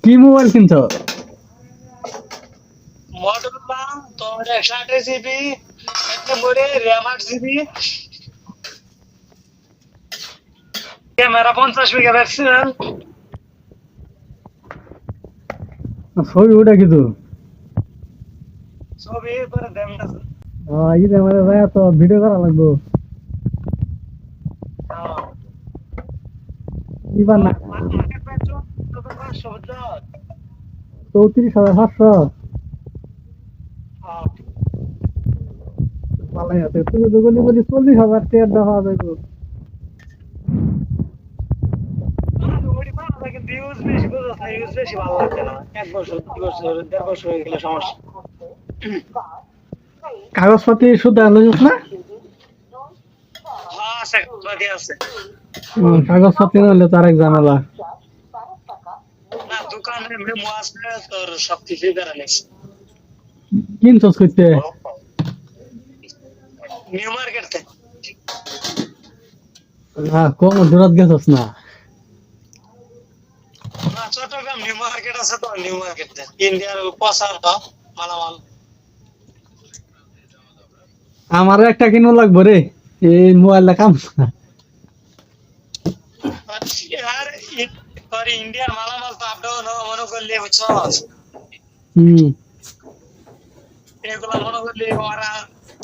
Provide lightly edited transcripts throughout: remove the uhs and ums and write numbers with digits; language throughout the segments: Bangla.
কি মোবাইল কিনছো? মডেলটা তোর 128 জিবি, এক নম্বরে র্যাম 8 জিবি, ক্যামেরা 50 মেগাপিক্সেল। ছবি ওটা কিন্তু ছবি করে দেন না। ঈদ আমাদের ভাইয়া তো ভিডিও করা লাগবো। এবার না মার্কেট প্রাইস 500। 34,500। ভালোই আছে, তুমি তো গলি গলি 40,000 টাকা দেওয়া যাবে। কিন্তু ইউজ বেশি বুঝছ না, ইউজ বেশি ভালো লাগছে না। 1 বছর 2 বছর 1.5 বছর হয়ে গেলে সমস্যা। কাগজপাতি শুদ্ধ আলোচিস না? হ্যাঁ আছে, বাকি আছে। কাগজপাতি না হলে তার এক ঝামেলা। না দোকানে মেমো আছে, তোর সব কিছুই করা নিয়েছে। কিনছস করতে? নিউ মার্কেট থেকে। কম দূরাত গেছস না? না চট্টগ্রাম নিউ মার্কেট আছে, তো নিউ মার্কেট থেকে ইন্ডিয়ার পচার দাম মালামাল। আমারও একটা কিনো লাগবো রে, এই মোবাইলটা কাম না। আর তোর ইন্ডিয়ার মালামাল তো আপ ডাউন মনে করলে বুঝছস, হুম। এগুলা মনে করলে ওরা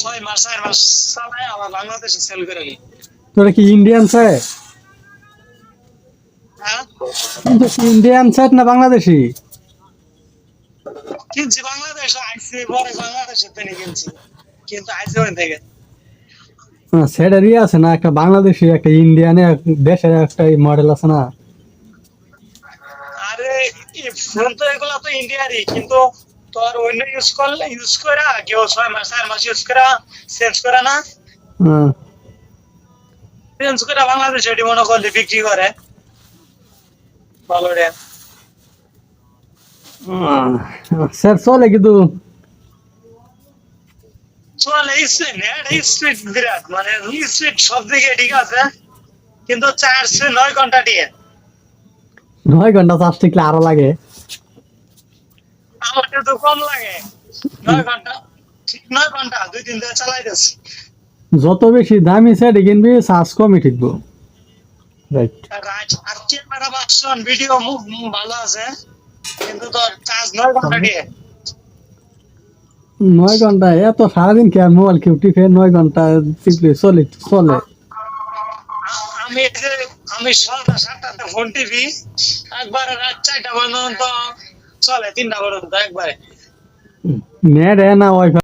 6 মাস 4 মাস চালায় আবার বাংলাদেশে সেল করে নি। তোরা কি ইন্ডিয়ান সাইড? হ্যাঁ ইন্ডিয়ান সাইড না বাংলাদেশি? কিনছি বাংলাদেশ, আইসি পরে বাংলাদেশের থেকে কিনছি, কিন্তু আইসি ওই থেকে। সেটারই আছে না, একটা বাংলাদেশি একটা ইন্ডিয়ান দেশের একটা মডেল আছে না? আরে ফোন তো এগুলা তো ইন্ডিয়ারই, কিন্তু তোর অন্য ইউজ করলে ইউজ করা কেউ 6 মাস 4 মাস ইউজ করা চেঞ্জ করে না, হ্যাঁ। চেঞ্জ করে বাংলাদেশে এটি মনে করলে বিক্রি করে ভালো রে। স্যার চলে কিন্তু চলে নেট স্পিড বিরাট, মানে স্পিড সব দিকে ঠিক আছে, কিন্তু চার্জ 9 ঘন্টা দিয়ে। 9 ঘন্টা চার্জ টিকলে আরো লাগে। আমার তো কম লাগে 9 ঘন্টা, ঠিক 9 ঘন্টা 2-3 দিন চালাই দিচ্ছি। যত বেশি দামি সেট কিনবি চার্জ কমই টিকবো। রাইট। আর ক্যামেরা বাকশন ভিডিও ভালো আছে, কিন্তু তোর চার্জ 9 ঘন্টা দিয়ে। 9 ঘন্টা এত সারাদিন কি আর মোবাইল কেউ টিপে? 9 ঘন্টা টিপলে চলে চলে। আমি এই যে আমি সন্ধ্যা 7টাতে ফোন টিপি, একবারে রাত 4টা পর্যন্ত চলে, 3টা পর্যন্ত একবারে। নেট না ওয়াইফাই?